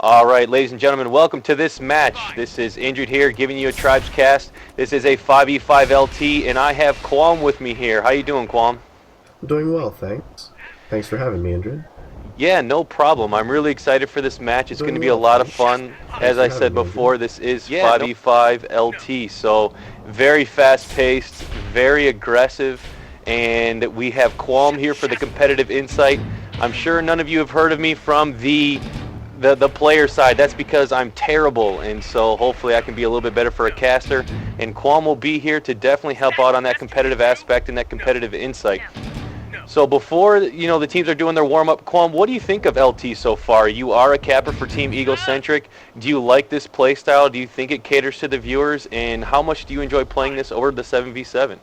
All right, ladies and gentlemen, welcome to this match. This is Injured here, giving you a Tribes cast. This is a 5v5 LT, and I have Qualm with me here. How you doing, Qualm? I'm doing well, thanks. Thanks for having me, Indrid. Yeah, no problem. I'm really excited for this match. It's going to Doing be a well, lot of thanks. fun. Thanks As for I having said me, before, Indrid. this is 5v5 LT, so very fast-paced, very aggressive, and we have Qualm here for the competitive insight. I'm sure none of you have heard of me from the player side. That's because I'm terrible, and so hopefully I can be a little bit better for a caster, and Qualm will be here to definitely help out on that competitive aspect and that competitive insight. So before the teams are doing their warm-up, Qualm, what do you think of LT so far? You are a capper for Team Egocentric. Do you like this playstyle? Do you think it caters to the viewers? And how much do you enjoy playing this over the 7v7?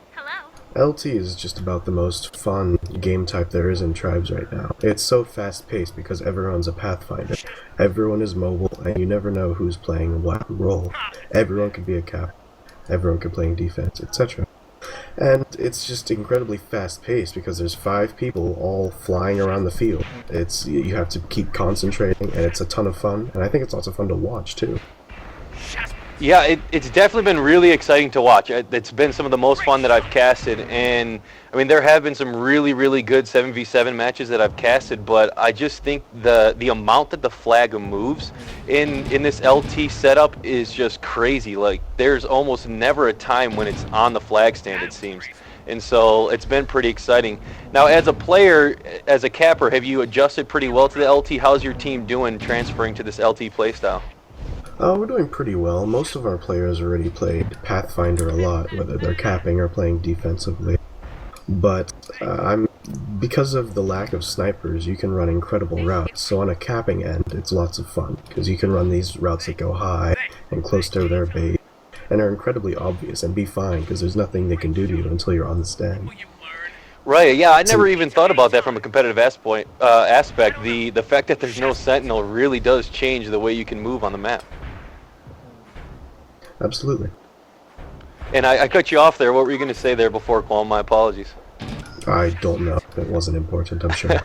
LT is just about the most fun game type there is in Tribes right now. It's so fast-paced because everyone's a pathfinder. Everyone is mobile, and you never know who's playing what role. Everyone could be a cap, everyone could play defense, etc. And it's just incredibly fast-paced because there's 5 people all flying around the field. You have to keep concentrating, and it's a ton of fun, and I think it's also fun to watch too. Yeah, it's definitely been really exciting to watch. It's been some of the most fun that I've casted, and I mean there have been some really good 7v7 matches that I've casted, but I just think the amount that the flag moves in this LT setup is just crazy. Like there's almost never a time when it's on the flag stand, it seems. And so it's been pretty exciting. Now as a player, as a capper, have you adjusted pretty well to the LT? How's your team doing transferring to this LT playstyle? We're doing pretty well. Most of our players already played Pathfinder a lot, whether they're capping or playing defensively. But because of the lack of snipers, you can run incredible routes. So on a capping end, it's lots of fun, because you can run these routes that go high and close to their base, and are incredibly obvious and be fine, because there's nothing they can do to you until you're on the stand. Right, yeah, I never even thought about that from a competitive aspect. The fact that there's no sentinel really does change the way you can move on the map. Absolutely. And I cut you off there. What were you going to say there before, Qualm? My apologies. I don't know. It wasn't important, I'm sure.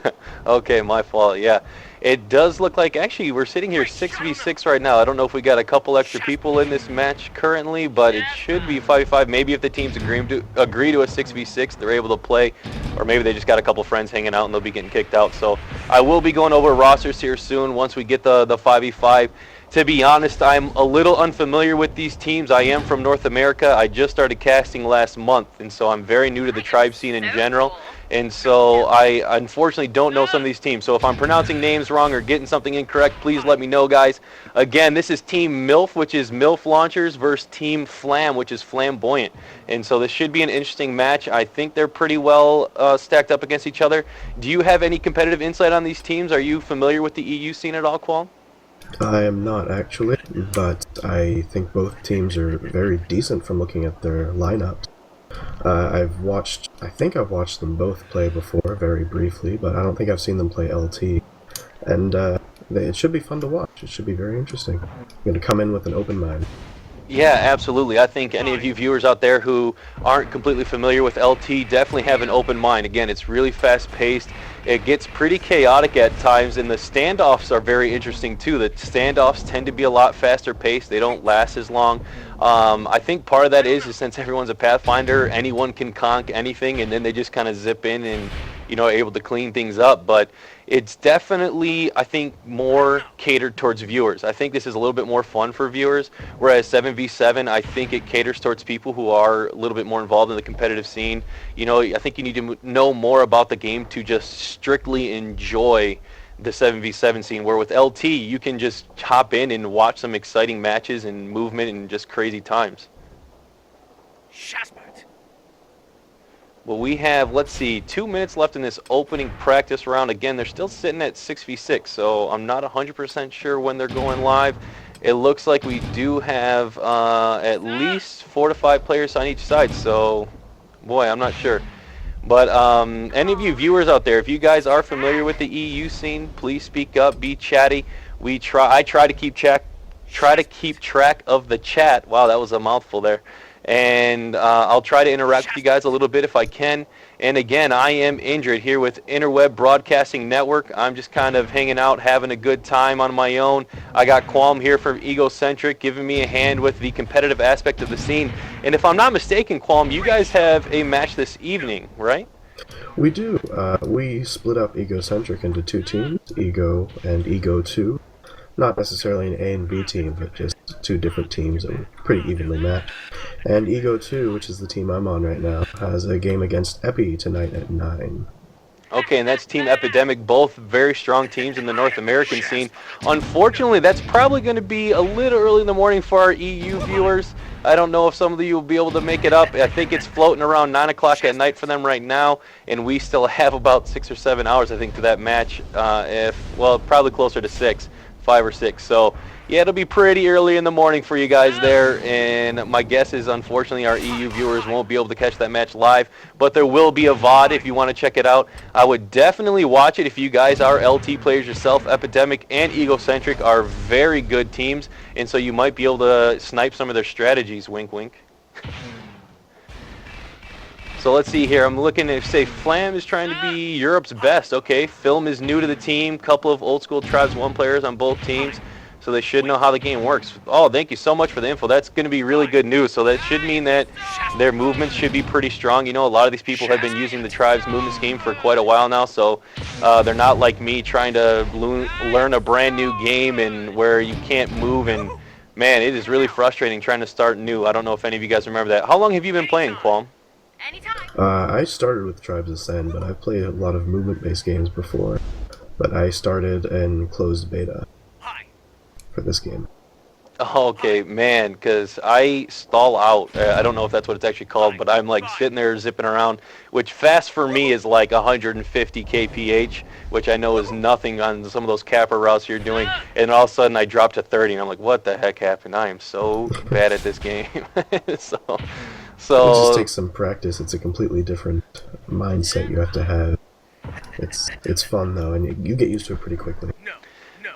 Okay, my fault, yeah. It does look like, actually, we're sitting here 6v6 right now. I don't know if we got a couple extra people in this match currently, but it should be 5v5. Maybe if the teams agree to a 6v6, they're able to play, or maybe they just got a couple friends hanging out and they'll be getting kicked out. So I will be going over rosters here soon once we get the 5v5. To be honest, I'm a little unfamiliar with these teams. I am from North America. I just started casting last month, and so I'm very new to the tribe scene in general. And so I unfortunately don't know some of these teams. So if I'm pronouncing names wrong or getting something incorrect, please let me know, guys. Again, this is Team MILF, which is MILF Launchers, versus Team FLAM, which is Flamboyant. And so this should be an interesting match. I think they're pretty well stacked up against each other. Do you have any competitive insight on these teams? Are you familiar with the EU scene at all, Qualm? I am not actually, but I think both teams are very decent from looking at their lineups. I think I've watched them both play before, very briefly, but I don't think I've seen them play LT. And it should be fun to watch. It should be very interesting. I'm going to come in with an open mind. Yeah, absolutely. I think any of you viewers out there who aren't completely familiar with LT definitely have an open mind. Again, it's really fast-paced. It gets pretty chaotic at times, and the standoffs are very interesting too. The standoffs tend to be a lot faster paced. They don't last as long. I think part of that is since everyone's a Pathfinder, anyone can conk anything, and then they just kind of zip in and able to clean things up. But it's definitely, I think, more catered towards viewers. I think this is a little bit more fun for viewers, whereas 7v7, I think it caters towards people who are a little bit more involved in the competitive scene. I think you need to know more about the game to just strictly enjoy the 7v7 scene, where with LT, you can just hop in and watch some exciting matches and movement and just crazy times. Well, we have, let's see, 2 minutes left in this opening practice round. Again, they're still sitting at 6v6, so I'm not 100% sure when they're going live. It looks like we do have at least 4 to 5 players on each side, so, boy, I'm not sure. But any of you viewers out there, if you guys are familiar with the EU scene, please speak up, be chatty. I try to keep track of the chat. Wow, that was a mouthful there. and I'll try to interact with you guys a little bit if I can. And again, I am Injured here with Interweb Broadcasting Network. I'm just kind of hanging out, having a good time on my own. I got Qualm here from Egocentric giving me a hand with the competitive aspect of the scene. And if I'm not mistaken, Qualm, you guys have a match this evening, right? We do. We split up Egocentric into two teams, Ego and Ego 2. Not necessarily an A and B team, but just two different teams that were pretty evenly matched. And Ego 2, which is the team I'm on right now, has a game against Epi tonight at 9. Okay, and that's Team Epidemic, both very strong teams in the North American scene. Unfortunately, that's probably going to be a little early in the morning for our EU viewers. I don't know if some of you will be able to make it up. I think it's floating around 9 o'clock at night for them right now, and we still have about 6 or 7 hours, I think, to that match. Well, probably closer to 6. 5 or 6. So yeah, it'll be pretty early in the morning for you guys there, and my guess is unfortunately our EU viewers won't be able to catch that match live, but there will be a VOD if you want to check it out. I would definitely watch it if you guys are LT players yourself. Epidemic and Egocentric are very good teams, and so you might be able to snipe some of their strategies. Wink wink. So let's see here. I'm looking to say FLAM is trying to be Europe's best. Okay, Film is new to the team. Couple of old school Tribes 1 players on both teams, so they should know how the game works. Oh, thank you so much for the info. That's going to be really good news. So that should mean that their movements should be pretty strong. You know, a lot of these people have been using the Tribes movement scheme for quite a while now, so they're not like me trying to learn a brand new game and where you can't move. And man, it is really frustrating trying to start new. I don't know if any of you guys remember that. How long have you been playing, Qualm? I started with Tribes Ascend, but I've played a lot of movement-based games before. But I started in closed beta for this game. Okay, man, because I stall out. I don't know if that's what it's actually called, but I'm like sitting there zipping around, which fast for me is like 150 kph, which I know is nothing on some of those capper routes you're doing. And all of a sudden I drop to 30, and I'm like, what the heck happened? I am so bad at this game. So it just takes some practice. It's a completely different mindset you have to have. It's fun though, and you get used to it pretty quickly.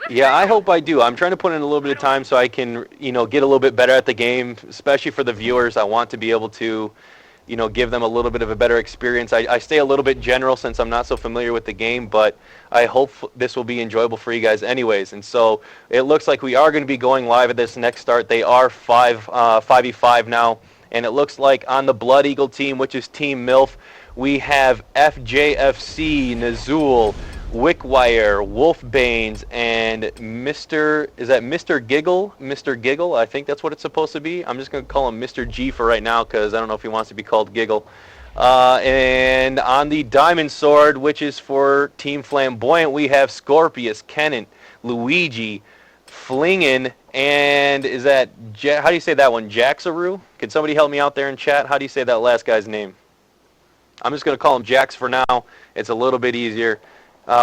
yeah, I hope I do. I'm trying to put in a little bit of time so I can, get a little bit better at the game, especially for the viewers. I want to be able to, give them a little bit of a better experience. I stay a little bit general since I'm not so familiar with the game, but I hope this will be enjoyable for you guys anyways. And so it looks like we are going to be going live at this next start. They are 5v5 now. And it looks like on the Blood Eagle team, which is Team MILF, we have FJFC, Nazul, Wickwire, Wolfbanes, and Mr. Giggle? Mr. Giggle, I think that's what it's supposed to be. I'm just going to call him Mr. G for right now because I don't know if he wants to be called Giggle. And on the Diamond Sword, which is for Team Flamboyant, we have Scorpius, Kenan, Luigi, Flingin, and how do you say that one? Jaxaru? Can somebody help me out there in chat? How do you say that last guy's name? I'm just going to call him Jax for now. It's a little bit easier.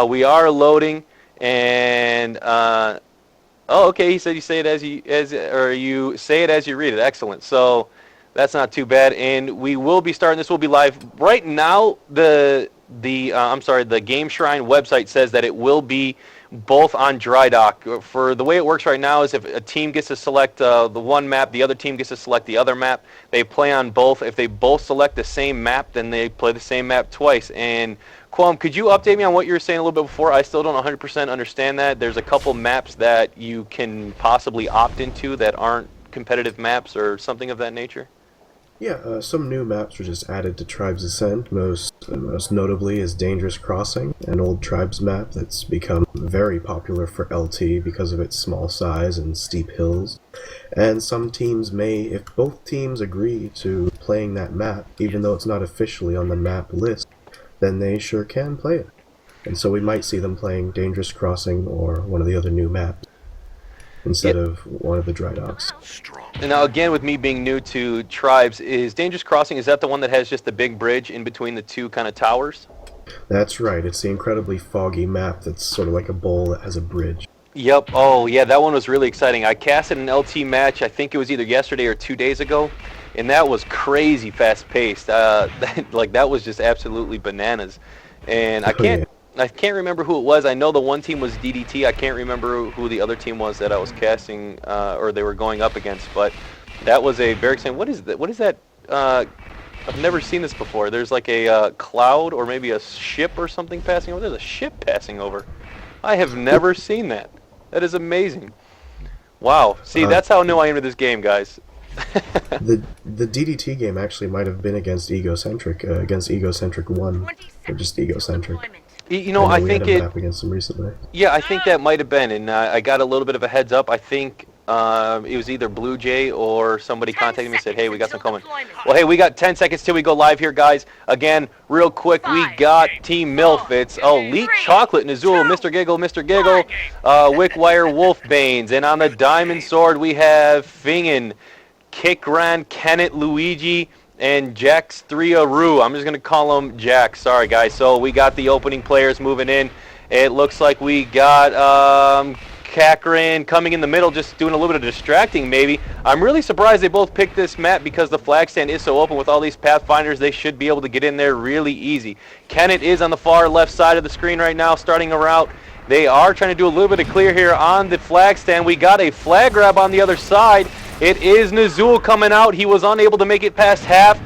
We are loading, and oh, okay. He said you say it you say it as you read it. Excellent. So that's not too bad. And we will be starting. This will be live right now. The Game Shrine website says that it will be both on dry dock. For the way it works right now is if a team gets to select the one map, the other team gets to select the other map. They play on both. If they both select the same map, then they play the same map twice. And Qualm, could you update me on what you were saying a little bit before? I still don't 100% understand that. There's a couple maps that you can possibly opt into that aren't competitive maps or something of that nature. Yeah, some new maps were just added to Tribes Ascent. Most notably is Dangerous Crossing, an old Tribes map that's become very popular for LT because of its small size and steep hills. And some teams may, if both teams agree to playing that map, even though it's not officially on the map list, then they sure can play it. And so we might see them playing Dangerous Crossing or one of the other new maps instead of one of the dry docks. And now again, with me being new to Tribes, is Dangerous Crossing, is that the one that has just the big bridge in between the two kind of towers? That's right. It's the incredibly foggy map that's sort of like a bowl that has a bridge. Yep. Oh, yeah, that one was really exciting. I casted an LT match, I think it was either yesterday or 2 days ago, and that was crazy fast-paced. That was just absolutely bananas. And I can't remember who it was. I know the one team was DDT. I can't remember who the other team was that I was casting or they were going up against. But That was a very exciting. What is that? What is that? I've never seen this before. There's like a cloud or maybe a ship or something passing over. There's a ship passing over. I have never seen that. That is amazing. Wow. See, that's how new I am to this game, guys. The DDT game actually might have been against Egocentric, against Egocentric 1, or just Egocentric. You know, I think we had a map against them recently. Yeah, I think that might have been, and I got a little bit of a heads up. I think it was either Blue Jay or somebody contacted me and said, hey, we got some coming. Well, hey, we got 10 seconds till we go live here, guys. Again, real quick, we got Team MILF. It's Elite Chocolate, Nazul, Mr. Giggle, Wickwire, Wolfbanes. And on the Diamond Sword, we have Fingen, Kikran, Kenneth, Luigi, and Jax 3 Aru. I'm just going to call him Jax. Sorry, guys. So we got the opening players moving in. It looks like we got Kakrin coming in the middle, just doing a little bit of distracting maybe. I'm really surprised they both picked this map because the flag stand is so open with all these pathfinders. They should be able to get in there really easy. Kenneth is on the far left side of the screen right now, starting a route. They are trying to do a little bit of clear here on the flag stand. We got a flag grab on the other side. It is Nazul coming out. He was unable to make it past half.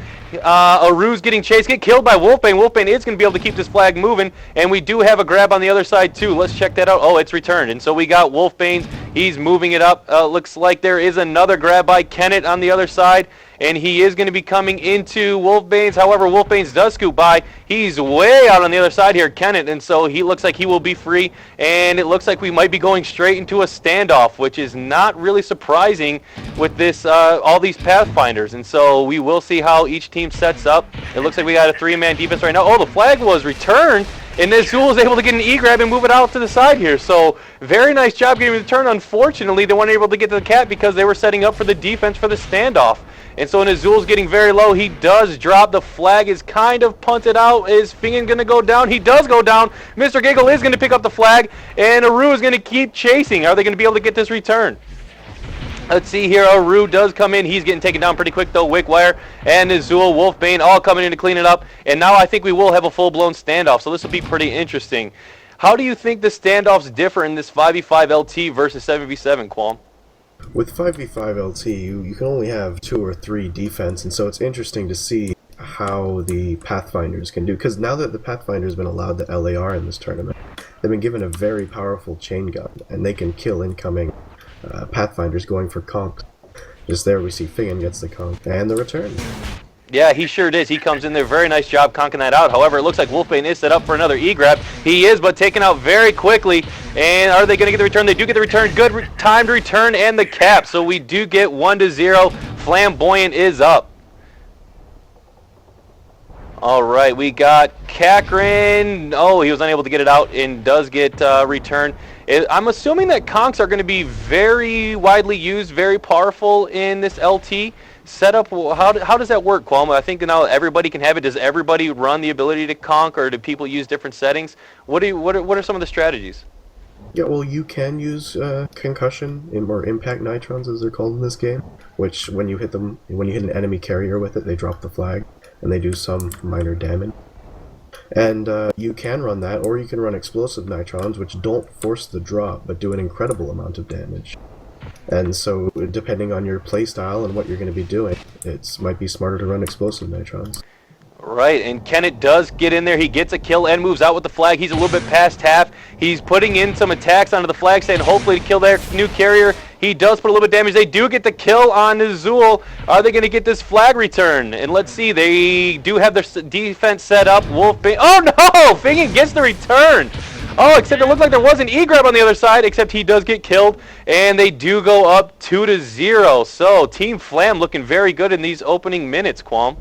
Aru's getting chased, get killed by Wolfbane. Wolfbane is going to be able to keep this flag moving, and we do have a grab on the other side too. Let's check that out. Oh, it's returned, and so we got Wolfbane's. He's moving it up. Looks like there is another grab by Kenneth on the other side, and he is going to be coming into Wolfbane's. However, Wolfbane's does scoot by. He's way out on the other side here, Kenneth, and so he looks like he will be free, and it looks like we might be going straight into a standoff, which is not really surprising with this all these pathfinders, and so we will see how each team sets up. It looks like we got a three-man defense right now. Oh, the flag was returned, and Nazul was able to get an E-grab and move it out to the side here. So very nice job getting the turn. Unfortunately, they weren't able to get to the cat because they were setting up for the defense for the standoff. And so Nazul's getting very low. He does drop. The flag is kind of punted out. Is Fingen going to go down? He does go down. Mr. Giggle is going to pick up the flag, and Aru is going to keep chasing. Are they going to be able to get this return? Let's see here. Aru does come in. He's getting taken down pretty quick, though. Wickwire and Nazul, Wolfbane all coming in to clean it up. And now I think we will have a full-blown standoff, so this will be pretty interesting. How do you think the standoffs differ in this 5v5 LT versus 7v7, Qualm? With 5v5 LT, you can only have 2 or 3 defense, and so it's interesting to see how the Pathfinders can do. Because now that the Pathfinder's been allowed the LAR in this tournament, they've been given a very powerful chain gun, and they can kill incoming Pathfinders going for conks. Just there we see Fingen gets the conk, and the return. Yeah, he sure does. He comes in there. Very nice job conking that out. However, it looks like Wolfbane is set up for another E-grab. He is, but taken out very quickly. And are they going to get the return? They do get the return. Good timed return and the cap. So we do get 1-0. Flamboyant is up. All right, we got Kakrin. Oh, he was unable to get it out and does get returned. I'm assuming that conks are going to be very widely used, very powerful in this LT setup. How does that work, Qualm? I think now everybody can have it. Does everybody run the ability to conk, or do people use different settings? What are some of the strategies? Yeah, well, you can use concussion or impact nitrons, as they're called in this game. Which, when you hit an enemy carrier with it, they drop the flag and they do some minor damage. And you can run that, or you can run explosive nitrons, which don't force the drop, but do an incredible amount of damage. And so, depending on your playstyle and what you're going to be doing, it might be smarter to run explosive nitrons. Right, and Kenneth does get in there. He gets a kill and moves out with the flag. He's a little bit past half. He's putting in some attacks onto the flag stand, hopefully to kill their new carrier. He does put a little bit of damage. They do get the kill on Nazul. Are they going to get this flag return? And let's see. They do have their defense set up. Wolfbane. Oh, no! Fingen gets the return. Oh, except it looked like there was an E-grab on the other side, except he does get killed. And they do go up 2-0. So, Team FLAM looking very good in these opening minutes, Qualm.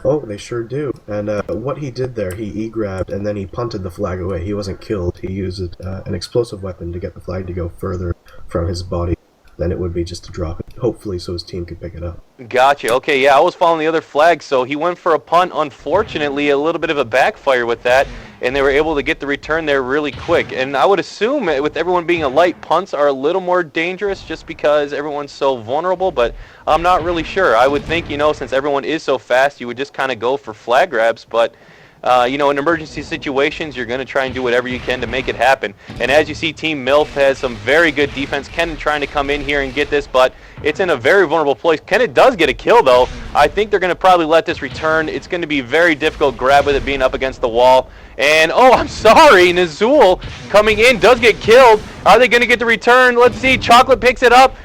Oh, they sure do. And what he did there, he E-grabbed and then he punted the flag away. He wasn't killed. He used an explosive weapon to get the flag to go further from his body than it would be just to drop it, hopefully so his team could pick it up. Gotcha. Okay, yeah, I was following the other flag, so he went for a punt. Unfortunately, a little bit of a backfire with that, and they were able to get the return there really quick. And I would assume, with everyone being a light, punts are a little more dangerous just because everyone's so vulnerable, but I'm not really sure. I would think, since everyone is so fast, you would just kind of go for flag grabs, but In emergency situations, you're going to try and do whatever you can to make it happen. And as you see, Team MILF has some very good defense. Kenan trying to come in here and get this, but it's in a very vulnerable place. Kenan does get a kill, though. I think they're going to probably let this return. It's going to be very difficult grab with it being up against the wall. And, oh, I'm sorry, Nazul coming in does get killed. Are they going to get the return? Let's see. Chocolate picks it up.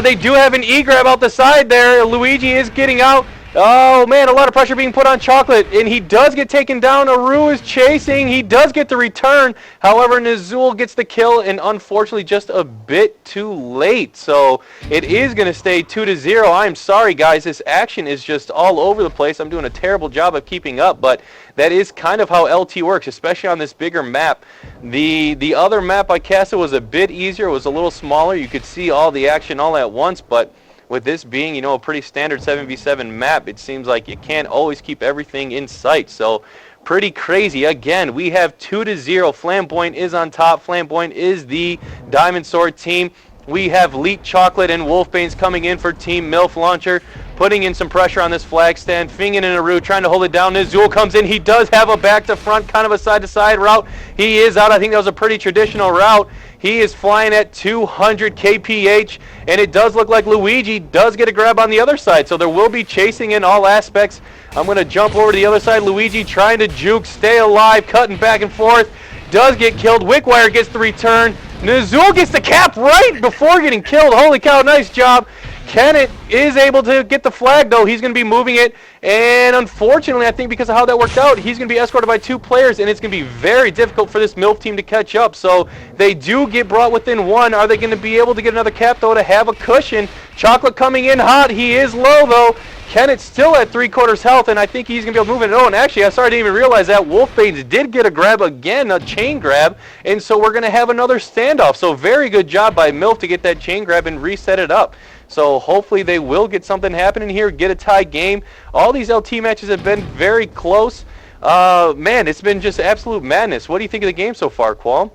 They do have an E-grab out the side there. Luigi is getting out. Oh, man, a lot of pressure being put on Chocolate, and he does get taken down. Aru is chasing. He does get the return. However, Nazul gets the kill, and unfortunately just a bit too late. So it is going to stay 2-0. I'm sorry, guys. This action is just all over the place. I'm doing a terrible job of keeping up, but that is kind of how LT works, especially on this bigger map. The other map I casted was a bit easier. It was a little smaller. You could see all the action all at once, but with this being, a pretty standard 7v7 map, it seems like you can't always keep everything in sight. So pretty crazy. Again, we have 2-0. Flamboyant is on top. Flamboyant is the Diamond Sword team. We have Leet Chocolate and Wolfbanes coming in for Team MILF Launcher, putting in some pressure on this flag stand. Fingen and Aru trying to hold it down. Nazul comes in. He does have a back to front, kind of a side to side route. He is out. I think that was a pretty traditional route. He is flying at 200 kph, and it does look like Luigi does get a grab on the other side, so there will be chasing in all aspects. I'm going to jump over to the other side. Luigi trying to juke, stay alive, cutting back and forth. Does get killed. Wickwire gets the return. Nazul gets the cap right before getting killed. Holy cow, nice job. Kenneth is able to get the flag, though. He's going to be moving it, and unfortunately, I think because of how that worked out, he's going to be escorted by 2 players, and it's going to be very difficult for this MILF team to catch up. So they do get brought within 1. Are they going to be able to get another cap, though, to have a cushion? Chocolate coming in hot. He is low, though. Kenneth's still at 3/4 health, and I think he's going to be able to move it. Oh, and actually, I'm sorry, I didn't even realize that. Wolfbanes did get a grab again, a chain grab, and so we're going to have another standoff. So very good job by MILF to get that chain grab and reset it up. So hopefully they will get something happening here, get a tie game. All these LT matches have been very close. Man, it's been just absolute madness. What do you think of the game so far, Qualm?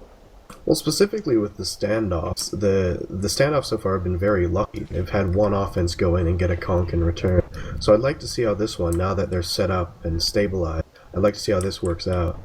Well, specifically with the standoffs, the standoffs so far have been very lucky. They've had one offense go in and get a conk in return. So I'd like to see how this one, now that they're set up and stabilized, I'd like to see how this works out.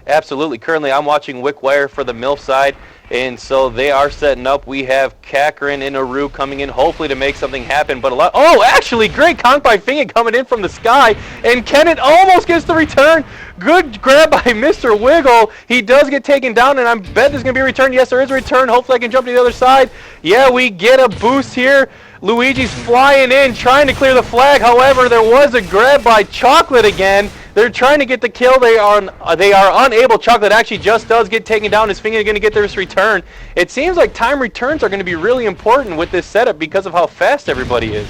Absolutely. Currently, I'm watching Wickwire for the MILF side, and so they are setting up. We have Kakrin and Aru coming in, hopefully to make something happen. But actually, great conk by Fingen coming in from the sky, and Kenneth almost gets the return. Good grab by Mr. Wiggle. He does get taken down, and I bet there's going to be a return. Yes, there is a return. Hopefully, I can jump to the other side. Yeah, we get a boost here. Luigi's flying in, trying to clear the flag. However, there was a grab by Chocolate again. They're trying to get the kill. They are unable. Chocolate actually just does get taken down. His finger is going to get this return. It seems like time returns are going to be really important with this setup because of how fast everybody is.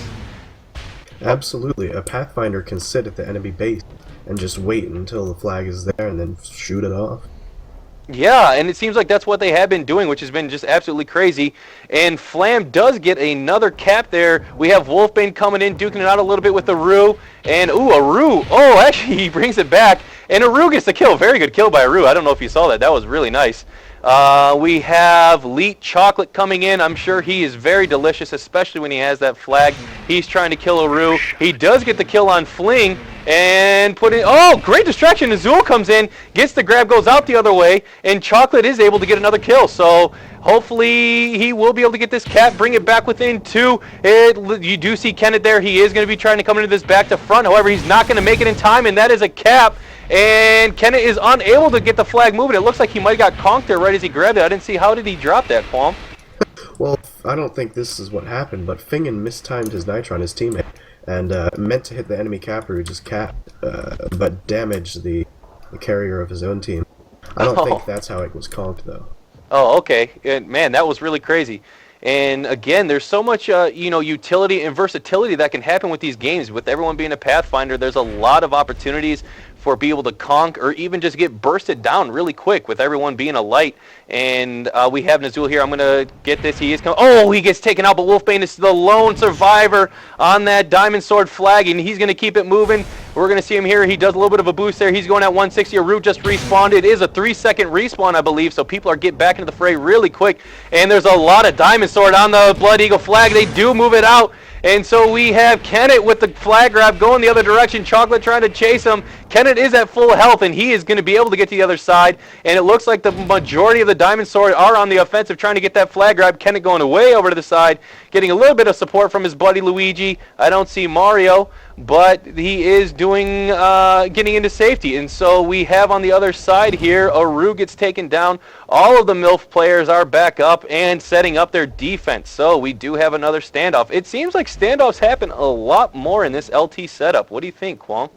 Absolutely. A Pathfinder can sit at the enemy base and just wait until the flag is there and then shoot it off. Yeah, and it seems like that's what they have been doing, which has been just absolutely crazy. And Flam does get another cap there. We have Wolfbane coming in, duking it out a little bit with Aru. And, Aru. Oh, actually, he brings it back. And Aru gets the kill. Very good kill by Aru. I don't know if you saw that. That was really nice. We have Leet Chocolate coming in. I'm sure he is very delicious, especially when he has that flag. He's trying to kill Aru. He does get the kill on Fling. And put in, great distraction. Azul comes in, gets the grab, goes out the other way, and Chocolate is able to get another kill. So hopefully he will be able to get this cap, bring it back within 2. You do see Kenneth there. He is going to be trying to come into this back to front. However, he's not going to make it in time, and that is a cap. And Kenneth is unable to get the flag moving. It looks like he might have got conked there right as he grabbed it. I didn't see, how did he drop that, Qualm? Well, I don't think this is what happened, but Fingen mistimed his Nitron, his teammate, and meant to hit the enemy capper who just capped, but damaged the carrier of his own team. I don't think that's how it was conked, though. Oh, okay. And, man, that was really crazy. And again, there's so much, utility and versatility that can happen with these games. With everyone being a Pathfinder, there's a lot of opportunities for people to conk or even just get bursted down really quick with everyone being a light. And we have Nazul here. I'm going to get this. He is coming. Oh, he gets taken out, but Wolfbane is the lone survivor on that Diamond Sword flag, and he's going to keep it moving. We're going to see him here. He does a little bit of a boost there. He's going at 160. Aru just respawned. It is a 3-second respawn, I believe, so people are getting back into the fray really quick. And there's a lot of Diamond Sword on the Blood Eagle flag. They do move it out. And so we have Kenneth with the flag grab going the other direction. Chocolate trying to chase him. Kenneth is at full health, and he is going to be able to get to the other side. And it looks like the majority of the Diamond Sword are on the offensive, trying to get that flag grab. Kenneth going way over to the side, getting a little bit of support from his buddy Luigi. I don't see Mario, but he is doing getting into safety. And so we have on the other side here, Aru gets taken down. All of the MILF players are back up and setting up their defense. So we do have another standoff. It seems like standoffs happen a lot more in this LT setup. What do you think, Qualm?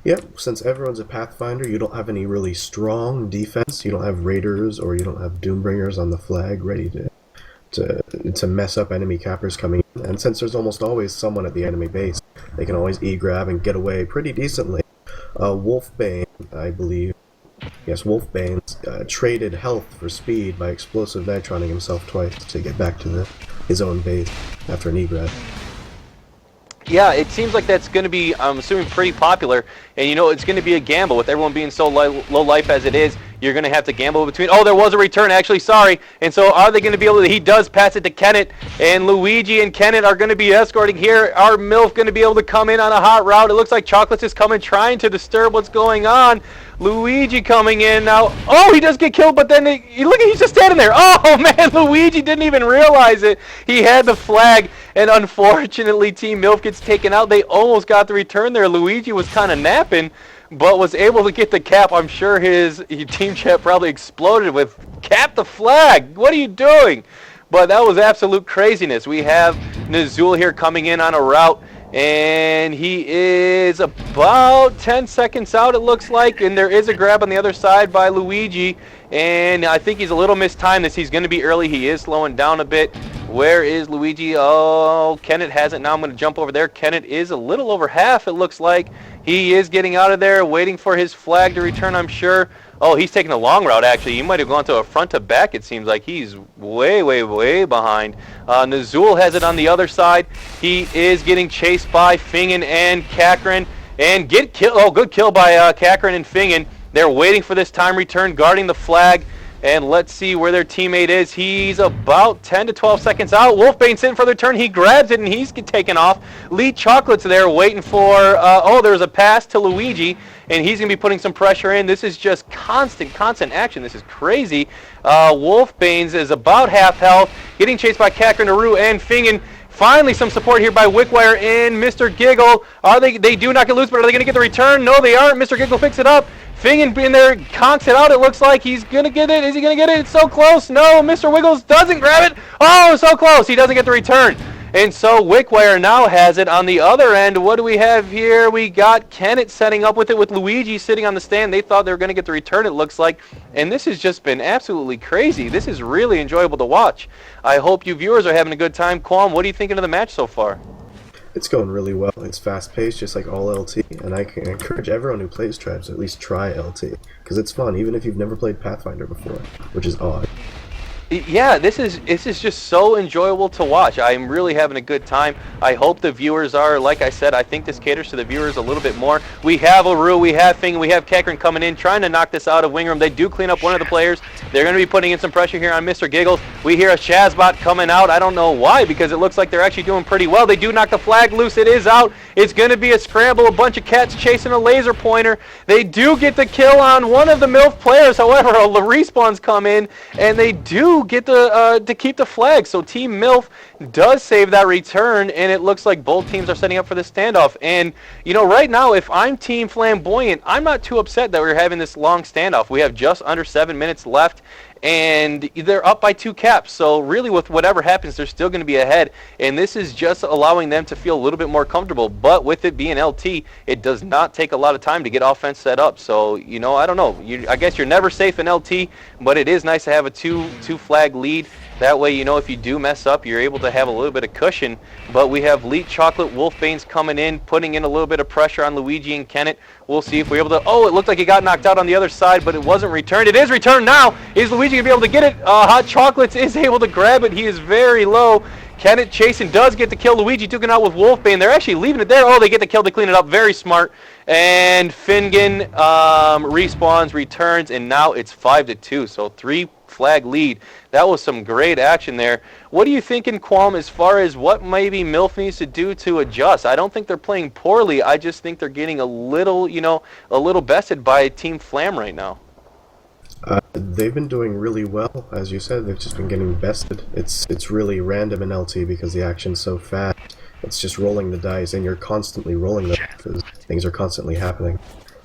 Yep, since everyone's a Pathfinder, you don't have any really strong defense. You don't have Raiders or you don't have Doombringers on the flag ready to mess up enemy cappers coming in. And since there's almost always someone at the enemy base, they can always E-grab and get away pretty decently. Wolfbane, I believe, yes, Wolfbane's traded health for speed by explosive nitroning himself twice to get back to his own base after an E-grab. Yeah, it seems like that's going to be, I'm assuming, pretty popular. And, you know, it's going to be a gamble. With everyone being so low life as it is, you're going to have to gamble between... Oh, there was a return, actually, sorry. And so are they going to be able to... He does pass it to Kenneth. And Luigi and Kenneth are going to be escorting here. Are MILF going to be able to come in on a hot route? It looks like Chocolates is coming, trying to disturb what's going on. Luigi coming in now. Oh, he does get killed, but then look, he's just standing there. Oh, man, Luigi didn't even realize it. He had the flag, and unfortunately, Team MILF gets taken out. They almost got the return there. Luigi was kind of napping, but was able to get the cap. I'm sure his team chat probably exploded with, "Cap the flag! What are you doing?" But that was absolute craziness. We have Nazul here coming in on a route, and he is about 10 seconds out, it looks like, and there is a grab on the other side by Luigi, and I think he's a little mistimed this. He's going to be early. He is slowing down a bit. Where is Luigi? Oh, Kenneth has it now. I'm going to jump over there. Kenneth is a little over half, it looks like. He is getting out of there, waiting for his flag to return, I'm sure. Oh, he's taking a long route, actually. He might have gone to a front to back, it seems like. He's way, way, way behind. Nazul has it on the other side. He is getting chased by Fingen and Kakrin. And get killed. Oh, good kill by Kakrin and Fingen. They're waiting for this time return, guarding the flag. And let's see where their teammate is. He's about 10 to 12 seconds out. Wolfbane's sitting for their turn. He grabs it, and he's taken off. Lee Chocolate's there waiting for... oh, there's a pass to Luigi, and he's going to be putting some pressure in. This is just constant action. This is crazy. Wolfbane's is about half health, getting chased by Kakrin, Aru, and Fingen. Finally, some support here by Wickwire and Mr. Giggle. They do not get loose, but are they going to get the return? No, they aren't. Mr. Giggle picks it up. Fingen in there conks it out. It looks like he's going to get it. Is he going to get it? It's so close. No, Mr. Wiggles doesn't grab it. Oh, so close. He doesn't get the return. And so Wickwire now has it on the other end. What do we have here? We got Kenneth setting up with it with Luigi sitting on the stand. They thought they were going to get the return, it looks like. And this has just been absolutely crazy. This is really enjoyable to watch. I hope you viewers are having a good time. Qualm, what are you thinking of the match so far? It's going really well. It's fast-paced, just like all LT, and I can encourage everyone who plays Tribes to at least try LT, because it's fun, even if you've never played Pathfinder before, which is odd. Yeah, this is just so enjoyable to watch. I'm really having a good time. I hope the viewers are, like I said, I think this caters to the viewers a little bit more. We have Aru, we have Fing, we have Kakrin coming in, trying to knock this out of Wingroom. They do clean up one of the players. They're going to be putting in some pressure here on Mr. Giggles. We hear a Shazbot coming out. I don't know why, because it looks like they're actually doing pretty well. They do knock the flag loose. It is out. It's going to be a scramble. A bunch of cats chasing a laser pointer. They do get the kill on one of the MILF players. However, a respawns come in, and they do get the to keep the flag. So Team MILF does save that return, and it looks like both teams are setting up for the standoff. And, you know, right now, if I'm Team Flamboyant, I'm not too upset that we're having this long standoff. We have just under 7 minutes left, and they're up by 2 caps. So really, with whatever happens, they're still going to be ahead. And this is just allowing them to feel a little bit more comfortable. But with it being LT, it does not take a lot of time to get offense set up. So, you know, I don't know. I guess you're never safe in LT, but it is nice to have a two flag lead. That way, you know, if you do mess up, you're able to have a little bit of cushion. But we have Leet Chocolate, Wolfbane's coming in, putting in a little bit of pressure on Luigi and Kenneth. We'll see if we're able to... Oh, it looked like he got knocked out on the other side, but it wasn't returned. It is returned now. Is Luigi going to be able to get it? Hot Chocolates is able to grab it. He is very low. Kenneth chasing does get the kill. Luigi took it out with Wolfbane. They're actually leaving it there. Oh, they get the kill to clean it up. Very smart. And Fingen respawns, returns, and now it's 5-2. So 3 flag lead. That was some great action there. What do you think in Qualm as far as what maybe MILF needs to do to adjust? I don't think they're playing poorly. I just think they're getting a little, a little bested by Team FLAM right now. They've been doing really well, as you said. They've just been getting bested. It's really random in LT because the action's so fast. It's just rolling the dice, and you're constantly rolling them because things are constantly happening.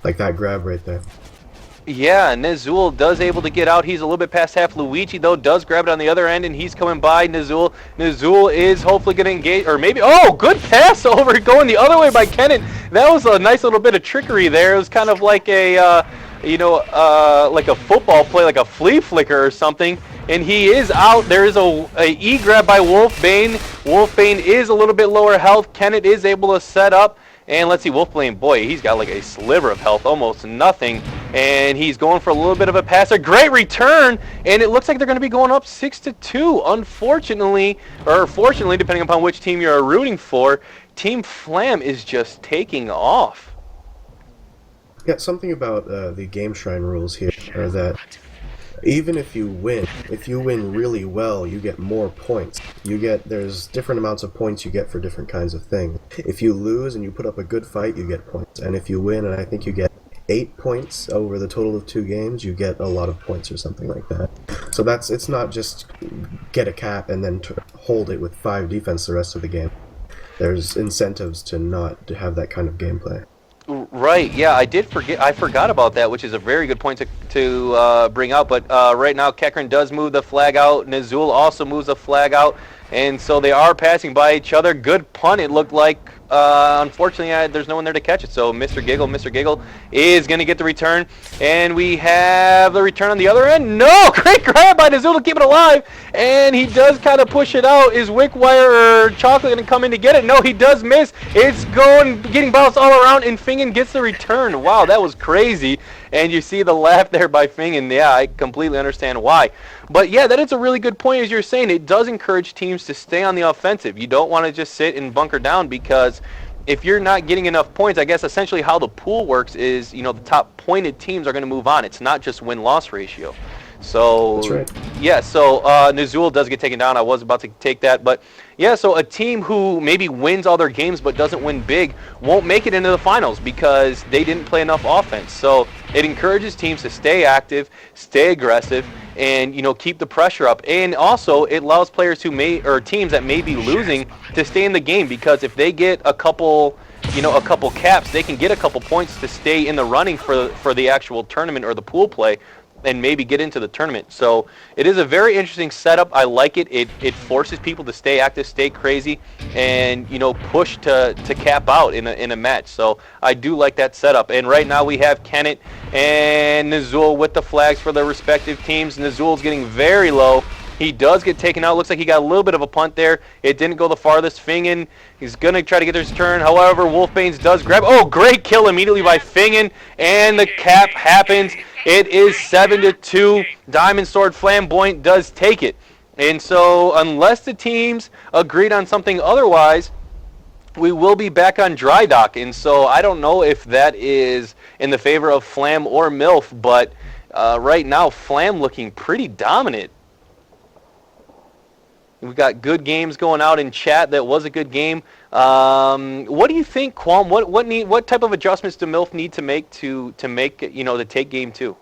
Like that grab right there. Yeah, Nezul does able to get out. He's a little bit past half. Luigi, though, does grab it on the other end, and he's coming by Nezul. Nezul is hopefully going to engage, or maybe, oh, good pass over, going the other way by Kennen. That was a nice little bit of trickery there. It was kind of like a, like a football play, like a flea flicker or something. And he is out. There is a E grab by Wolfbane. Wolfbane is a little bit lower health. Kenneth is able to set up. And let's see, Wolfbane, boy, he's got like a sliver of health, almost nothing. And he's going for a little bit of a pass. A great return. And it looks like they're going to be going up 6-2. Unfortunately, or fortunately, depending upon which team you're rooting for, Team FLAM is just taking off. Yeah, something about the Game Shrine rules here are that even if you win really well, you get more points. There's different amounts of points you get for different kinds of things. If you lose and you put up a good fight, you get points. And if you win, and I think you get 8 points over the total of 2 games, you get a lot of points or something like that. So it's not just get a cap and then hold it with 5 defense the rest of the game. There's incentives to not to have that kind of gameplay. Right, yeah, I forgot about that, which is a very good point to bring out. But right now, Kekrin does move the flag out. Nezul also moves the flag out. And so they are passing by each other. Good punt, it looked like. Unfortunately, there's no one there to catch it. So Mr. Giggle is going to get the return. And we have the return on the other end. No! Great grab by Nezul to keep it alive. And he does kind of push it out. Is Wickwire or Chocolate going to come in to get it? No, he does miss. It's getting bounced all around, and Fingen gets the return. Wow, that was crazy. And you see the laugh there by Fingen. Yeah, I completely understand why. But yeah, that is a really good point, as you're saying. It does encourage teams to stay on the offensive. You don't want to just sit and bunker down, because if you're not getting enough points, I guess essentially how the pool works is, the top pointed teams are going to move on. It's not just win-loss ratio. So, that's right. Yeah, so Nezul does get taken down. I was about to take that. But, yeah, so a team who maybe wins all their games but doesn't win big won't make it into the finals because they didn't play enough offense. So it encourages teams to stay active, stay aggressive, and, keep the pressure up. And also it allows players or teams that may be losing to stay in the game, because if they get a couple caps, they can get a couple points to stay in the running for the actual tournament or the pool play, and maybe get into the tournament. So it is a very interesting setup. I like it. It forces people to stay active, stay crazy, and push to cap out in a match. So I do like that setup. And right now we have Kenneth and Nezul with the flags for their respective teams. Nezul's getting very low. He does get taken out. Looks like he got a little bit of a punt there. It didn't go the farthest. Fingen, he's going to try to get his turn. However, Wolfbane's does grab. Oh, great kill immediately by Fingen. And the cap happens. It is 7-2. Diamond Sword Flamboyant does take it. And so unless the teams agreed on something otherwise, we will be back on dry dock. And so I don't know if that is in the favor of FLAM or MILF, but right now FLAM looking pretty dominant. We've got good games going out in chat. That was a good game. What do you think, Qualm? What type of adjustments do MILF need to make to take game 2?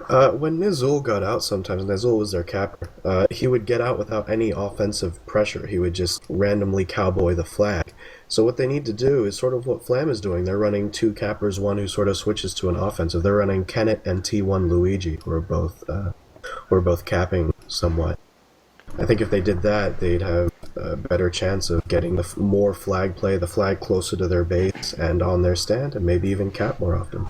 When Nezul got out, sometimes Nezul was their capper. He would get out without any offensive pressure. He would just randomly cowboy the flag. So what they need to do is sort of what FLAM is doing. They're running 2 cappers, one who sort of switches to an offensive. They're running Kenneth and T1 Luigi, who are both capping somewhat. I think if they did that, they'd have a better chance of getting more flag play, the flag closer to their base and on their stand, and maybe even cap more often.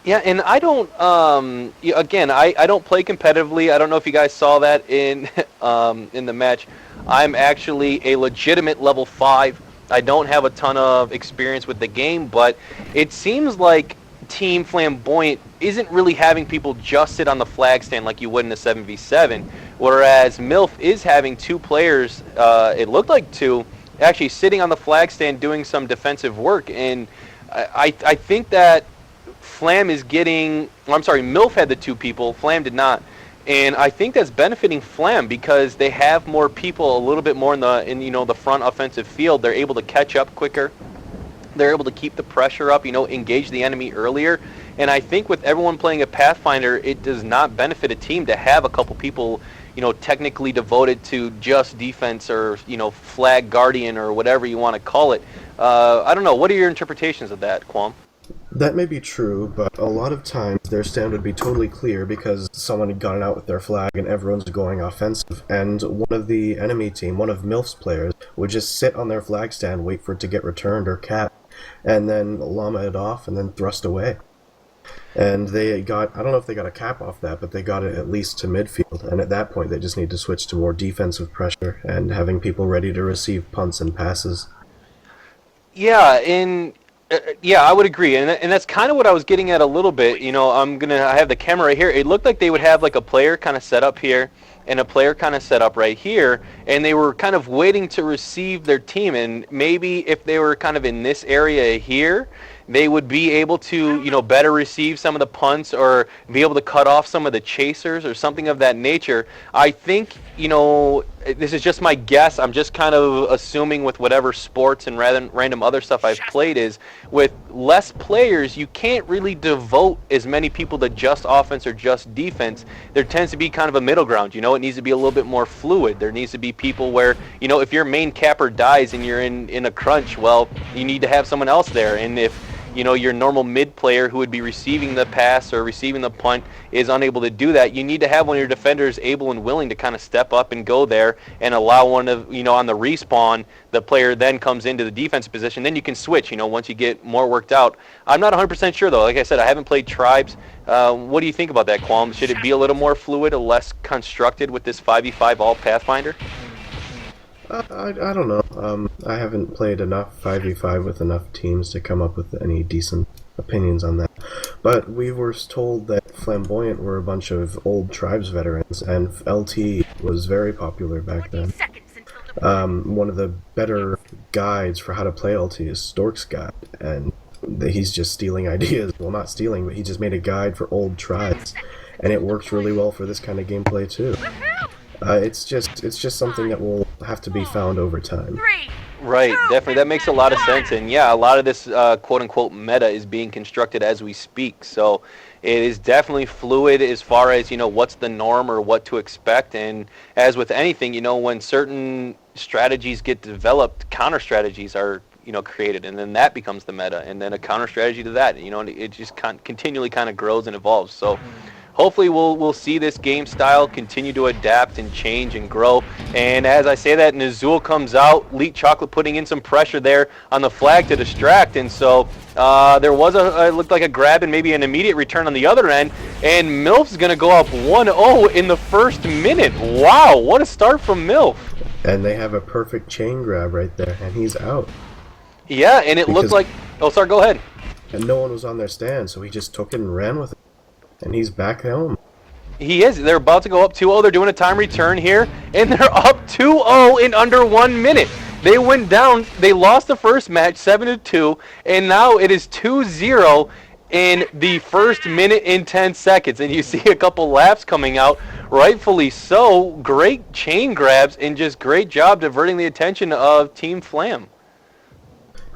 Yeah, and I don't. I don't play competitively. I don't know if you guys saw that in the match. I'm actually a legitimate level 5. I don't have a ton of experience with the game, but it seems like Team Flamboyant isn't really having people just sit on the flag stand like you would in a 7v7, whereas MILF is having 2 players, it looked like 2, actually sitting on the flag stand doing some defensive work. And I think that FLAM is getting, I'm sorry, MILF had the 2 people, FLAM did not. And I think that's benefiting FLAM because they have more people a little bit more in the front offensive field. They're able to catch up quicker. They're able to keep the pressure up, engage the enemy earlier. And I think with everyone playing a Pathfinder, it does not benefit a team to have a couple people, technically devoted to just defense or, flag guardian or whatever you want to call it. I don't know. What are your interpretations of that, Qualm? That may be true, but a lot of times their stand would be totally clear because someone had gotten out with their flag and everyone's going offensive, and one of the enemy team, one of MILF's players, would just sit on their flag stand, wait for it to get returned or capped, and then llama it off and then thrust away. And they got, I don't know if they got a cap off that, but they got it at least to midfield, and at that point they just need to switch to more defensive pressure and having people ready to receive punts and passes. Yeah, yeah, I would agree, and that's kind of what I was getting at a little bit. I have the camera right here. It looked like they would have like a player kind of set up here and a player kind of set up right here, and they were kind of waiting to receive their team. And maybe if they were kind of in this area here, they would be able to, better receive some of the punts or be able to cut off some of the chasers or something of that nature. I think, this is just my guess. I'm just kind of assuming with whatever sports and random other stuff I've played is with less players, you can't really devote as many people to just offense or just defense. There tends to be kind of a middle ground. It needs to be a little bit more fluid. There needs to be people where, if your main capper dies and you're in a crunch, well, you need to have someone else there. And if your normal mid player who would be receiving the pass or receiving the punt is unable to do that, you need to have one of your defenders able and willing to kind of step up and go there and allow one of, on the respawn, the player then comes into the defensive position. Then you can switch, once you get more worked out. I'm not 100% sure, though. Like I said, I haven't played Tribes. What do you think about that, Qualm? Should it be a little more fluid, or less constructed with this 5v5 all Pathfinder? I don't know. I haven't played enough 5v5 with enough teams to come up with any decent opinions on that. But we were told that Flamboyant were a bunch of old Tribes veterans, and LT was very popular back then. One of the better guides for how to play LT is Stork's Guide, and he's just stealing ideas. Well, not stealing, but he just made a guide for old Tribes, and it works really well for this kind of gameplay too. It's just something that will have to be found over time. Right, definitely. That makes a lot of sense. And yeah, a lot of this quote-unquote meta is being constructed as we speak. So it is definitely fluid as far as, what's the norm or what to expect. And as with anything, when certain strategies get developed, counter strategies are, created. And then that becomes the meta. And then a counter strategy to that, and it just continually kind of grows and evolves. So hopefully we'll see this game style continue to adapt and change and grow. And as I say that, Nazul comes out, Leet Chocolate putting in some pressure there on the flag to distract. And so there was it looked like a grab and maybe an immediate return on the other end. And MILF's going to go up 1-0 in the first minute. Wow, what a start from MILF. And they have a perfect chain grab right there, and he's out. Yeah, and it looked like... Oh, sorry, go ahead. And no one was on their stand, so he just took it and ran with it. And he's back home. He is. They're about to go up 2-0. They're doing a time return here, and they're up 2-0 in under 1 minute. They went down. They lost the first match 7-2, and now it is 2-0 in the first minute and 10 seconds. And you see a couple laps coming out, rightfully so. Great chain grabs and just great job diverting the attention of Team FLAM.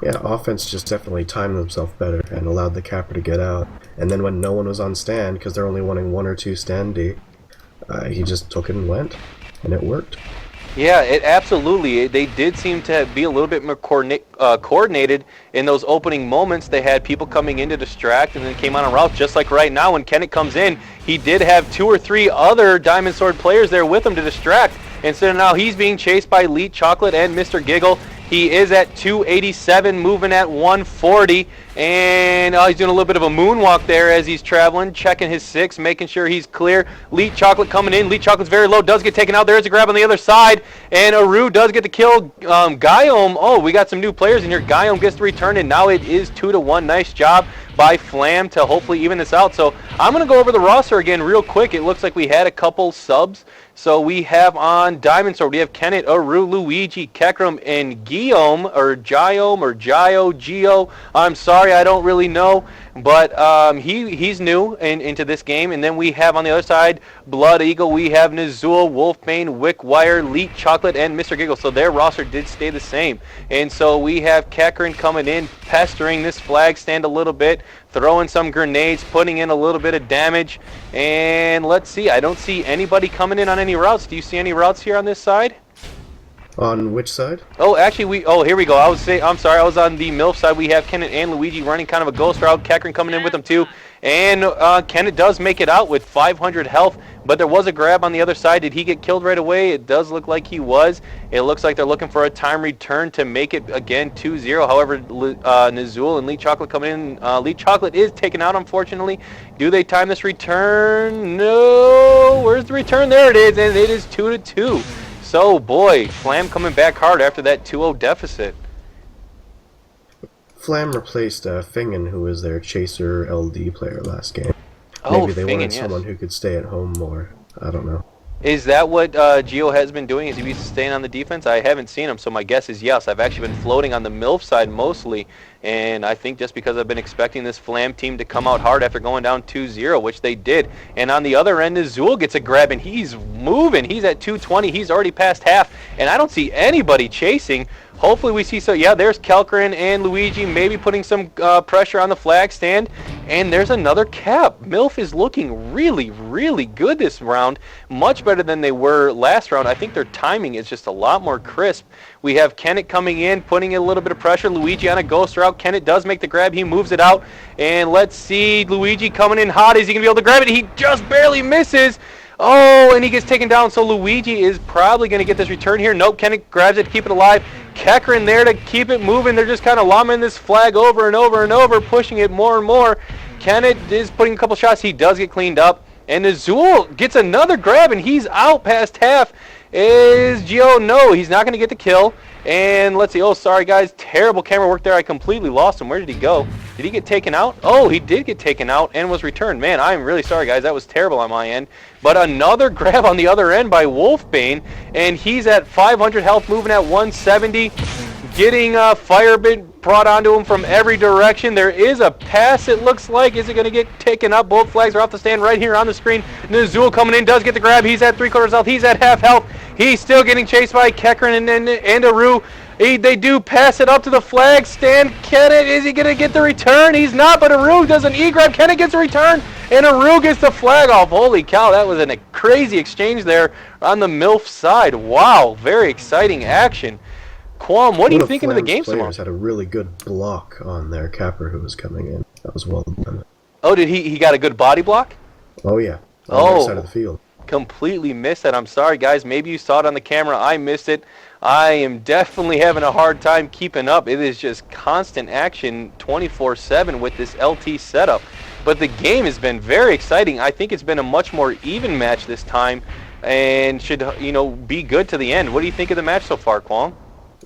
Yeah, offense just definitely timed themselves better and allowed the capper to get out. And then when no one was on stand, because they're only wanting 1 or 2 stand D, he just took it and went, and it worked. Yeah, it absolutely. They did seem to be a little bit more coordinated in those opening moments. They had people coming in to distract and then came on a route, just like right now when Kenneth comes in. He did have 2 or 3 other Diamond Sword players there with him to distract. And so now he's being chased by Leet Chocolate and Mr. Giggle. He is at 287, moving at 140, and he's doing a little bit of a moonwalk there as he's traveling, checking his 6, making sure he's clear. Leet Chocolate coming in. Leet Chocolate's very low, does get taken out. There's a grab on the other side, and Aru does get the kill. Guillaume, oh, we got some new players in here. Guillaume gets the return, and now it is 2-1. Nice job by FLAM to hopefully even this out. So I'm going to go over the roster again real quick. It looks like we had a couple subs So we have on Diamond Sword, we have Kenneth, Aru, Luigi, Kekrum, and Guillaume, or Giome, or Gio. I'm sorry, I don't really know, but he's new into this game. And then we have on the other side, Blood Eagle, we have Nizul, Wolfbane, Wickwire, Leet Chocolate, and Mr. Giggle. So their roster did stay the same. And so we have Kekrin coming in, pestering this flag stand a little bit, throwing some grenades, putting in a little bit of damage. And let's see, I don't see anybody coming in on any routes. Do you see any routes here on this side? On which side? Oh, actually, here we go. I'm sorry, I was on the MILF side. We have Kenneth and Luigi running kind of a ghost route. Kekrin coming in with them too. And Kenneth does make it out with 500 health, but there was a grab on the other side. Did he get killed right away? It does look like he was. It looks like they're looking for a time return to make it again 2-0. However, Nizul and Leet Chocolate coming in. Leet Chocolate is taken out, unfortunately. Do they time this return? No. Where's the return? There it is, and it is 2-2. So, boy, FLAM coming back hard after that 2-0 deficit. FLAM replaced Fingen, who was their chaser LD player last game. Oh, Maybe they Fingen, wanted yes. someone who could stay at home more. I don't know. Is that what Gio has been doing? Is he staying on the defense? I haven't seen him, so my guess is yes. I've actually been floating on the MILF side mostly, and I think just because I've been expecting this FLAM team to come out hard after going down 2-0, which they did. And on the other end, Azul gets a grab, and he's moving. He's at 220. He's already past half, and I don't see anybody chasing. Hopefully we see, so yeah, there's Kelkrin and Luigi maybe putting some pressure on the flag stand. And there's another cap. MILF is looking really, really good this round. Much better than they were last round. I think their timing is just a lot more crisp. We have Kenneth coming in, putting in a little bit of pressure. Luigi on a ghost route. Kenneth does make the grab. He moves it out. And let's see, Luigi coming in hot. Is he going to be able to grab it? He just barely misses. Oh, and he gets taken down, so Luigi is probably going to get this return here. Nope, Kenneth grabs it to keep it alive. Kekrin there to keep it moving. They're just kind of lobbing this flag over and over and over, pushing it more and more. Kenneth is putting a couple shots. He does get cleaned up. And Azul gets another grab, and he's out past half. Is Gio? No, he's not going to get the kill. And let's see. Oh, sorry, guys. Terrible camera work there. I completely lost him. Where did he go? Did he get taken out? Oh, he did get taken out and was returned. Man, I'm really sorry, guys. That was terrible on my end. But another grab on the other end by Wolfbane, and he's at 500 health, moving at 170. Getting fire brought onto him from every direction. There is a pass, it looks like. Is it going to get taken up? Both flags are off the stand right here on the screen. Nizul coming in, does get the grab. He's at 3/4 health. He's at half health. He's still getting chased by Kekrin and Aru. They do pass it up to the flag stand. Kenneth, is he going to get the return? He's not, but Aru does an E-grab. Kenneth gets a return, and Aru gets the flag off. Holy cow, that was a crazy exchange there on the MILF side. Wow, very exciting action. Qualm, what are you thinking of the game so far? Players had a really good block on their capper who was coming in. That was well done. Oh, did he got a good body block? Oh, yeah. On their side of the field. Completely missed that. I'm sorry, guys. Maybe you saw it on the camera. I missed it. I am definitely having a hard time keeping up. It is just constant action 24/7 with this LT setup. But the game has been very exciting. I think it's been a much more even match this time and should, be good to the end. What do you think of the match so far, Qualm?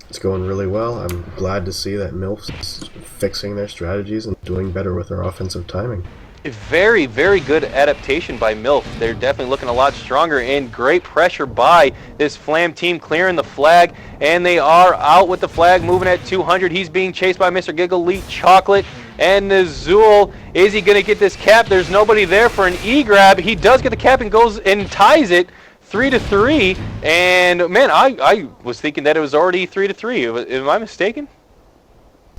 It's going really well. I'm glad to see that MILF's fixing their strategies and doing better with their offensive timing. Very, very good adaptation by MILF. They're definitely looking a lot stronger, and great pressure by this FLAM team clearing the flag, and they are out with the flag moving at 200. He's being chased by Mr. Giggle, Leet Chocolate, and Nizul. Is he going to get this cap? There's nobody there for an E-grab. He does get the cap and goes and ties it 3-3. And man, I was thinking that it was already 3-3. Am I mistaken?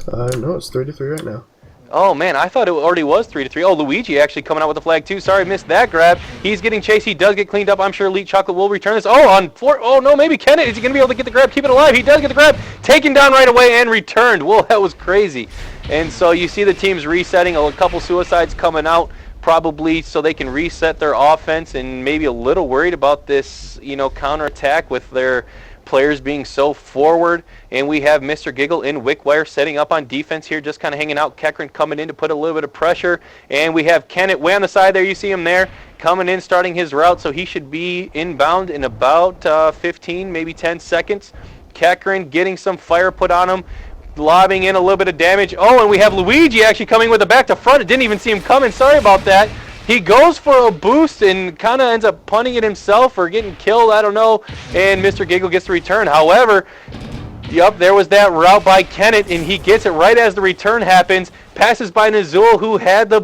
No, it's 3-3 right now. Oh man, I thought it already was 3-3. Oh, Luigi actually coming out with the flag too. Sorry, missed that grab. He's getting chased. He does get cleaned up. I'm sure Leet Chocolate will return this. Oh no, maybe Kenneth. Is he going to be able to get the grab? Keep it alive. He does get the grab. Taken down right away and returned. Whoa, that was crazy. And so you see the teams resetting. A couple suicides coming out, probably so they can reset their offense, and maybe a little worried about this, counterattack with their players being so forward. And we have Mr. Giggle in Wickwire setting up on defense here, just kind of hanging out. Kekrin coming in to put a little bit of pressure. And we have Kenneth way on the side there. You see him there coming in, starting his route. So he should be inbound in about 15, maybe 10 seconds. Kekrin getting some fire put on him, lobbing in a little bit of damage. Oh, and we have Luigi actually coming with the back to front. I didn't even see him coming. Sorry about that. He goes for a boost and kind of ends up punting it himself or getting killed, I don't know, and Mr. Giggle gets the return. However, yep, there was that route by Kenneth, and he gets it right as the return happens. Passes by Nazul, who had the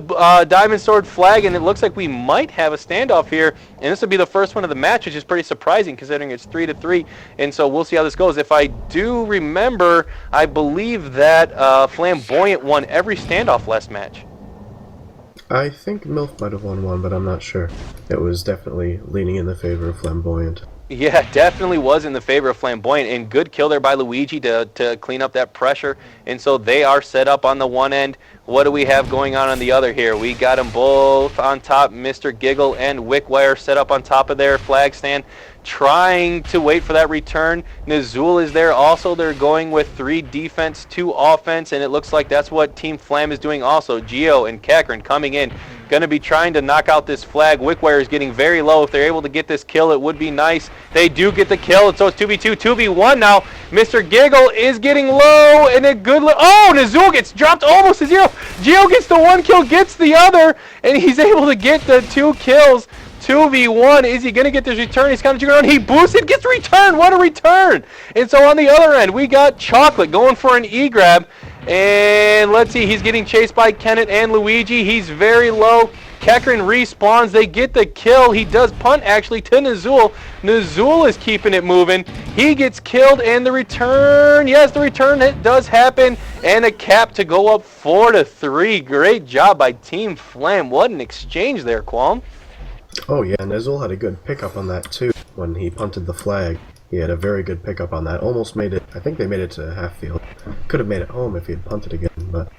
Diamond Sword flag, and it looks like we might have a standoff here. And this will be the first one of the match, which is pretty surprising considering it's 3-3. And so we'll see how this goes. If I do remember, I believe that Flamboyant won every standoff last match. I think MILF might have won one, but I'm not sure. It was definitely leaning in the favor of Flamboyant. Yeah, definitely was in the favor of Flamboyant, and good kill there by Luigi to clean up that pressure. And so they are set up on the one end. What do we have going on the other here? We got them both on top. Mr. Giggle and Wickwire set up on top of their flag stand, trying to wait for that return. Nazul is there also. They're going with 3 defense, 2 offense, and it looks like that's what Team Flam is doing also. Gio and Kakrin coming in, going to be trying to knock out this flag. Wickwire is getting very low. If they're able to get this kill, it would be nice. They do get the kill, and so it's 2v2, 2v1 now. Mr. Giggle is getting low, and a good oh, Nazul gets dropped almost to 0. Gio gets the 1 kill, gets the other, and he's able to get the 2 kills. 2v1. Is he going to get this return? He's kind of jiggling around. He boosted, gets returned. What a return. And so on the other end, we got Chocolate going for an E-grab. And let's see, he's getting chased by Kenneth and Luigi. He's very low. Kekrin respawns. They get the kill. He does punt, actually, to Nazul. Nazul is keeping it moving. He gets killed, and the return, yes, the return it does happen. And a cap to go up 4-3. Great job by Team Flam. What an exchange there, Qualm. Oh yeah, Nazul had a good pickup on that too, when he punted the flag. He had a very good pickup on that. Almost made it, I think they made it to half field. Could have made it home if he had punted again, but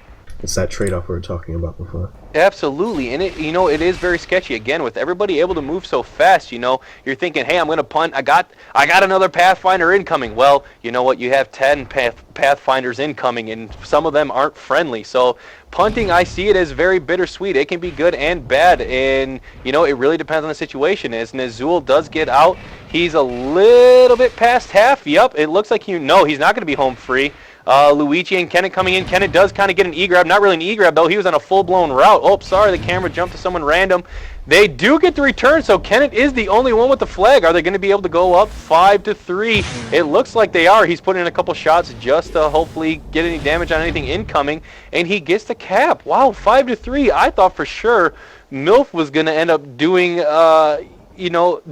it's that trade-off we were talking about before. Absolutely, and it, it is very sketchy. Again, with everybody able to move so fast, you're thinking, hey, I'm going to punt. I got another Pathfinder incoming. Well, you know what? You have 10 Pathfinders incoming, and some of them aren't friendly. So punting, I see it as very bittersweet. It can be good and bad, and it really depends on the situation. As Nazul does get out, he's a little bit past half. Yep, it looks like he's not going to be home free. Luigi and Kenneth coming in. Kenneth does kind of get an E-grab. Not really an E-grab, though. He was on a full-blown route. Oh, sorry, the camera jumped to someone random. They do get the return, so Kenneth is the only one with the flag. Are they going to be able to go up 5-3? It looks like they are. He's putting in a couple shots just to hopefully get any damage on anything incoming, and he gets the cap. Wow, 5-3. I thought for sure MILF was going to end up doing,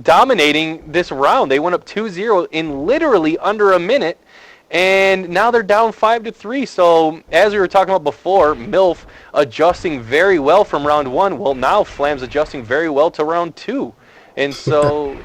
dominating this round. They went up 2-0 in literally under a minute. And now they're down 5-3. So as we were talking about before, MILF adjusting very well from round 1. Well, now Flam's adjusting very well to round 2. And so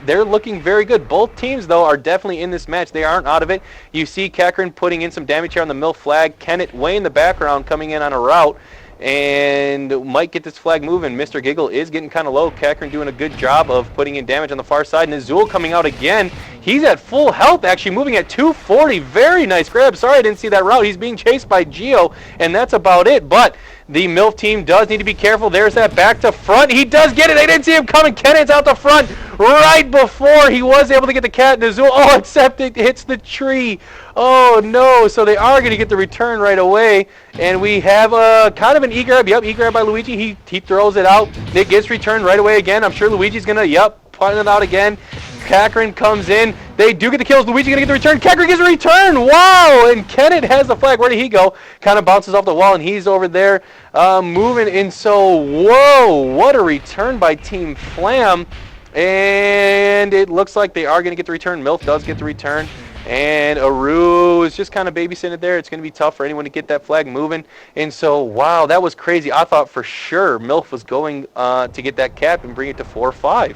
they're looking very good. Both teams, though, are definitely in this match. They aren't out of it. You see Kakrin putting in some damage here on the MILF flag. Kenneth way in the background coming in on a route. And might get this flag moving. Mr. Giggle is getting kind of low. Kakrin doing a good job of putting in damage on the far side. Nazul coming out again. He's at full health, actually moving at 240. Very nice grab. Sorry I didn't see that route. He's being chased by Gio, and that's about it. But the MILF team does need to be careful. There's that back to front. He does get it. They didn't see him coming. Kenneth's out the front right before he was able to get the cat. Nazul, except it hits the tree. Oh, no. So they are going to get the return right away. And we have kind of an E-grab. Yep, E-grab by Luigi. He throws it out. It gets returned right away again. I'm sure Luigi's going to, punt it out again. Kakrin comes in. They do get the kills. Luigi going to get the return. Kakrin gets a return. Wow. And Kenneth has the flag. Where did he go? Kind of bounces off the wall, and he's over there moving. And so, whoa, what a return by Team Flam. And it looks like they are going to get the return. MILF does get the return. And Aru is just kind of babysitting there. It's going to be tough for anyone to get that flag moving. And so, wow, that was crazy. I thought for sure MILF was going to get that cap and bring it to 4-5.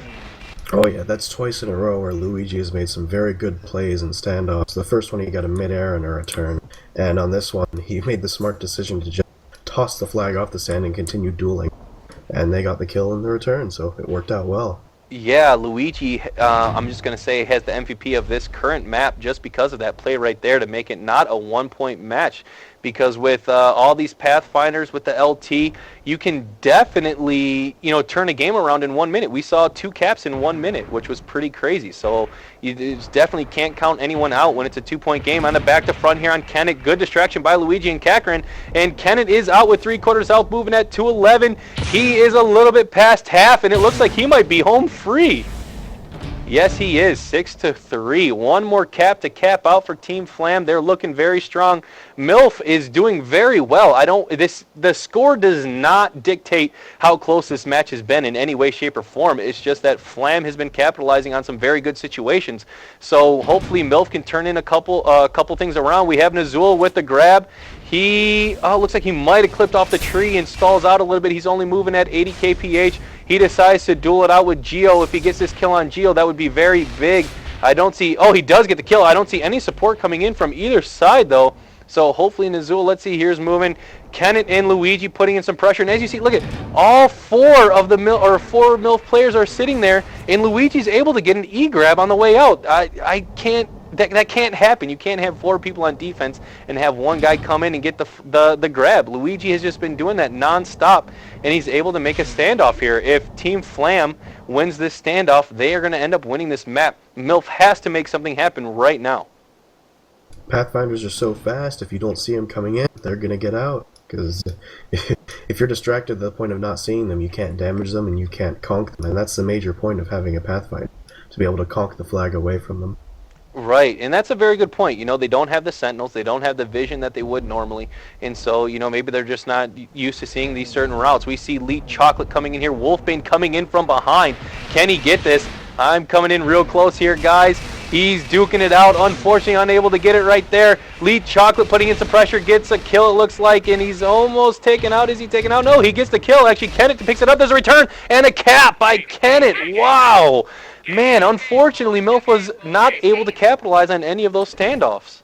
Oh yeah, that's twice in a row where Luigi has made some very good plays and standoffs. The first one he got a mid-air and a return. And on this one, he made the smart decision to just toss the flag off the sand and continue dueling. And they got the kill in the return, so it worked out well. Yeah, Luigi, I'm just going to say, has the MVP of this current map just because of that play right there to make it not a one-point match. because with all these pathfinders with the LT, you can definitely, turn a game around in 1 minute. We saw 2 caps in 1 minute, which was pretty crazy. So you definitely can't count anyone out when it's a 2-point game. On the back to front here on Kennett, good distraction by Luigi and Kakrin, and Kennett is out with 3/4 health, moving at 211. He is a little bit past half, and it looks like he might be home free. Yes, he is. 6-3. One more cap to cap out for Team FLAM. They're looking very strong. MILF is doing very well. The score does not dictate how close this match has been in any way, shape, or form. It's just that FLAM has been capitalizing on some very good situations. So hopefully MILF can turn in a couple things around. We have Nazul with the grab. He looks like he might have clipped off the tree and stalls out a little bit. He's only moving at 80 kph. He decides to duel it out with Geo. If he gets this kill on Geo, that would be very big. I don't see... Oh, he does get the kill. I don't see any support coming in from either side, though. So hopefully Nazul, let's see, here's moving. Kennett and Luigi putting in some pressure. And as you see, look at all 4 of the MILF players are sitting there, and Luigi's able to get an E-grab on the way out. I can't... That can't happen. You can't have 4 people on defense and have one guy come in and get the grab. Luigi has just been doing that non-stop, and he's able to make a standoff here. If Team FLAM wins this standoff, they are going to end up winning this map. MILF has to make something happen right now. Pathfinders are so fast, if you don't see them coming in, they're going to get out. Because if you're distracted to the point of not seeing them, you can't damage them and you can't conk them. And that's the major point of having a Pathfinder, to be able to conk the flag away from them. Right, and that's a very good point. They don't have the sentinels, they don't have the vision that they would normally, and so, maybe they're just not used to seeing these certain routes. We see Leet Chocolate coming in here, Wolfbane coming in from behind. Can he get this? I'm coming in real close here, guys. He's duking it out, unfortunately unable to get it right there. Leet Chocolate putting in some pressure, gets a kill it looks like, and he's almost taken out. Is he taken out? No, he gets the kill. Actually, Kennett picks it up. There's a return, and a cap by Kennett. Wow. Man, unfortunately, MILF was not able to capitalize on any of those standoffs.